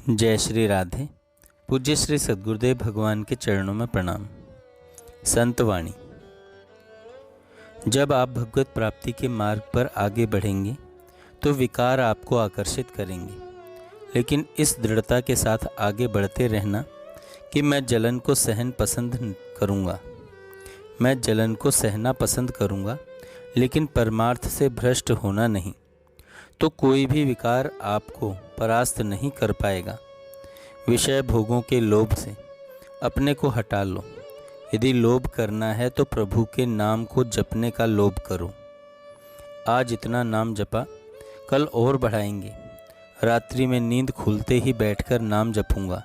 जय श्री राधे। पूज्य श्री सद्गुरुदेव भगवान के चरणों में प्रणाम। संतवाणी। जब आप भगवत प्राप्ति के मार्ग पर आगे बढ़ेंगे तो विकार आपको आकर्षित करेंगे, लेकिन इस दृढ़ता के साथ आगे बढ़ते रहना कि मैं जलन को सहन पसंद करूँगा, मैं जलन को सहना पसंद करूँगा, लेकिन परमार्थ से भ्रष्ट होना नहीं, तो कोई भी विकार आपको परास्त नहीं कर पाएगा। विषय भोगों के लोभ से अपने को हटा लो। यदि लोभ करना है तो प्रभु के नाम को जपने का लोभ करो। आज इतना नाम जपा, कल और बढ़ाएंगे। रात्रि में नींद खुलते ही बैठकर नाम जपूंगा।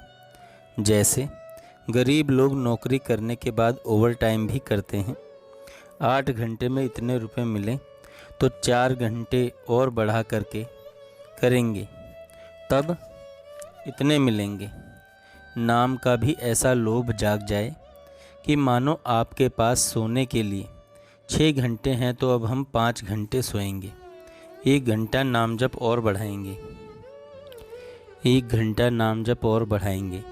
जैसे गरीब लोग नौकरी करने के बाद ओवर टाइम भी करते हैं। 8 घंटे में इतने रुपए मिले तो 4 घंटे और बढ़ा करके करेंगे, तब इतने मिलेंगे। नाम का भी ऐसा लोभ जाग जाए कि मानो आपके पास सोने के लिए 6 घंटे हैं तो अब हम 5 घंटे सोएंगे। 1 घंटा नाम जप और बढ़ाएंगे, 1 घंटा नाम जप और बढ़ाएंगे,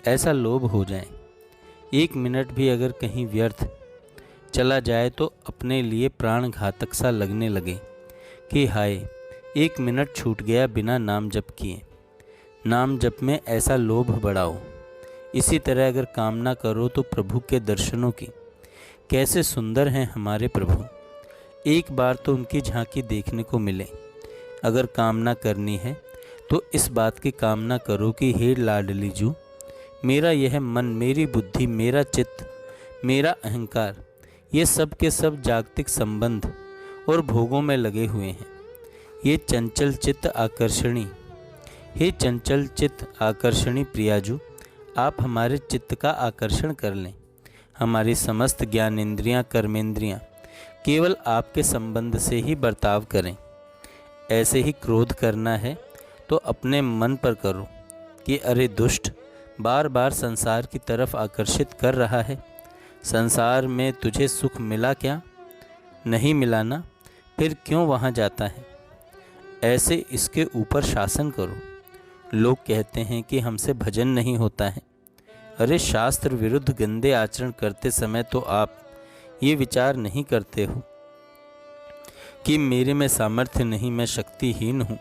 ऐसा लोभ हो जाए। 1 मिनट भी अगर कहीं व्यर्थ चला जाए तो अपने लिए प्राण घातक सा लगने लगे कि हाय 1 मिनट छूट गया बिना नाम जप किए। नाम जप में ऐसा लोभ बढ़ाओ। इसी तरह अगर कामना करो तो प्रभु के दर्शनों की, कैसे सुंदर हैं हमारे प्रभु, एक बार तो उनकी झांकी देखने को मिले। अगर कामना करनी है तो इस बात की कामना करो कि हे लाडली जू, मेरा यह मन, मेरी बुद्धि, मेरा चित्त, मेरा अहंकार, ये सब के सब जागतिक संबंध और भोगों में लगे हुए हैं। ये चंचल चित्त आकर्षणी, हे चंचल चित्त आकर्षणी प्रियाजू, आप हमारे चित्त का आकर्षण कर लें। हमारी समस्त ज्ञानेंद्रियां, कर्मेंद्रियां केवल आपके संबंध से ही बर्ताव करें। ऐसे ही क्रोध करना है तो अपने मन पर करो कि अरे दुष्ट, बार बार संसार की तरफ आकर्षित कर रहा है। संसार में तुझे सुख मिला क्या? नहीं मिला ना, फिर क्यों वहाँ जाता है? ऐसे इसके ऊपर शासन करो। लोग कहते हैं कि हमसे भजन नहीं होता है। अरे शास्त्र विरुद्ध गंदे आचरण करते समय तो आप ये विचार नहीं करते हो कि मेरे में सामर्थ्य नहीं, मैं शक्तिहीन हूँ।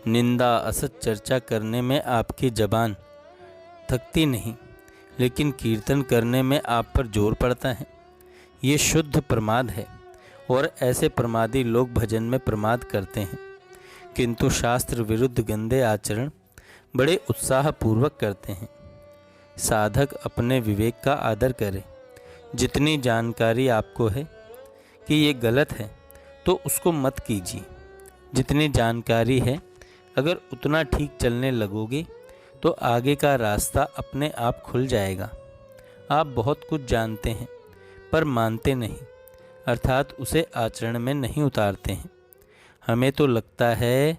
निंदा असत चर्चा करने में आपकी जबान थकती नहीं, लेकिन कीर्तन करने में आप पर जोर पड़ता है। ये शुद्ध प्रमाद है और ऐसे प्रमादी लोग भजन में प्रमाद करते हैं, किंतु शास्त्र विरुद्ध गंदे आचरण बड़े उत्साहपूर्वक करते हैं। साधक अपने विवेक का आदर करे। जितनी जानकारी आपको है कि ये गलत है तो उसको मत कीजिए। जितनी जानकारी है, अगर उतना ठीक चलने लगोगे तो आगे का रास्ता अपने आप खुल जाएगा। आप बहुत कुछ जानते हैं पर मानते नहीं, अर्थात उसे आचरण में नहीं उतारते हैं। हमें तो लगता है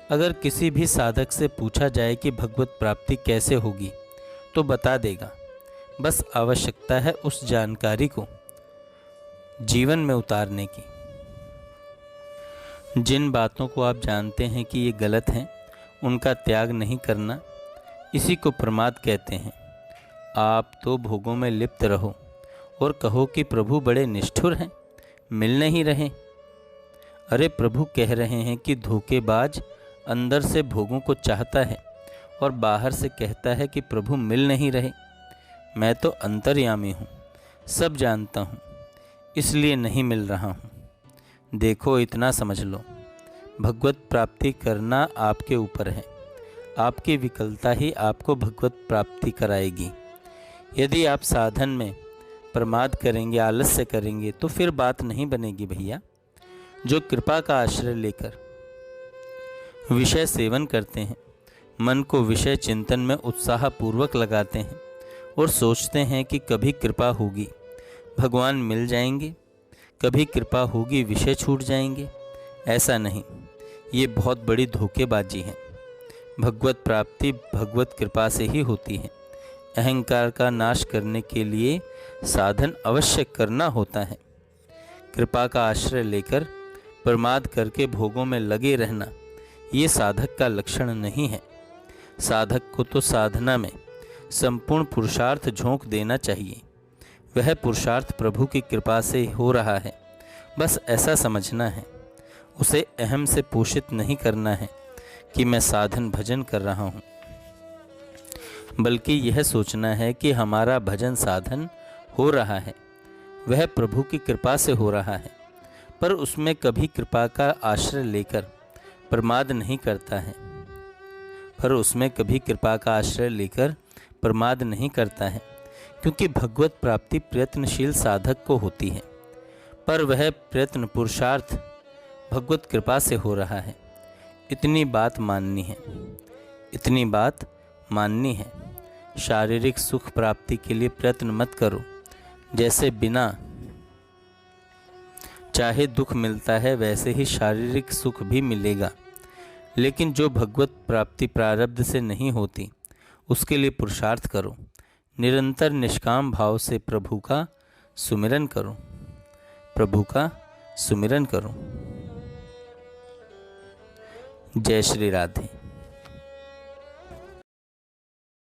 अगर किसी भी साधक से पूछा जाए कि भगवत प्राप्ति कैसे होगी तो बता देगा। बस आवश्यकता है उस जानकारी को जीवन में उतारने की। जिन बातों को आप जानते हैं कि ये गलत हैं, उनका त्याग नहीं करना, इसी को प्रमाद कहते हैं। आप तो भोगों में लिप्त रहो और कहो कि प्रभु बड़े निष्ठुर हैं, मिल नहीं रहे। अरे प्रभु कह रहे हैं कि धोखेबाज अंदर से भोगों को चाहता है और बाहर से कहता है कि प्रभु मिल नहीं रहे। मैं तो अंतर्यामी हूँ, सब जानता हूँ, इसलिए नहीं मिल रहा हूँ। देखो, इतना समझ लो, भगवत प्राप्ति करना आपके ऊपर है। आपकी विकलता ही आपको भगवत प्राप्ति कराएगी। यदि आप साधन में प्रमाद करेंगे, आलस्य करेंगे, तो फिर बात नहीं बनेगी भैया। जो कृपा का आश्रय लेकर विषय सेवन करते हैं, मन को विषय चिंतन में उत्साहपूर्वक लगाते हैं और सोचते हैं कि कभी कृपा होगी, भगवान मिल जाएंगे, कभी कृपा होगी, विषय छूट जाएंगे, ऐसा नहीं। ये बहुत बड़ी धोखेबाजी है। भगवत प्राप्ति भगवत कृपा से ही होती है। अहंकार का नाश करने के लिए साधन अवश्य करना होता है। कृपा का आश्रय लेकर प्रमाद करके भोगों में लगे रहना, ये साधक का लक्षण नहीं है। साधक को तो साधना में संपूर्ण पुरुषार्थ झोंक देना चाहिए। वह पुरुषार्थ प्रभु की कृपा से हो रहा है, बस ऐसा समझना है। उसे अहम से पोषित नहीं करना है कि मैं साधन भजन कर रहा हूँ, बल्कि यह सोचना है कि हमारा भजन साधन हो रहा है, वह प्रभु की कृपा से हो रहा है, पर उसमें कभी कृपा का आश्रय लेकर प्रमाद नहीं करता है। क्योंकि भगवत प्राप्ति प्रयत्नशील साधक को होती है, पर वह प्रयत्न पुरुषार्थ भगवत कृपा से हो रहा है। इतनी बात माननी है। शारीरिक सुख प्राप्ति के लिए प्रयत्न मत करो, जैसे बिना चाहे दुख मिलता है वैसे ही शारीरिक सुख भी मिलेगा। लेकिन जो भगवत प्राप्ति प्रारब्ध से नहीं होती, उसके लिए पुरुषार्थ करो। निरंतर निष्काम भाव से प्रभु का सुमिरन करो। जय श्री राधे।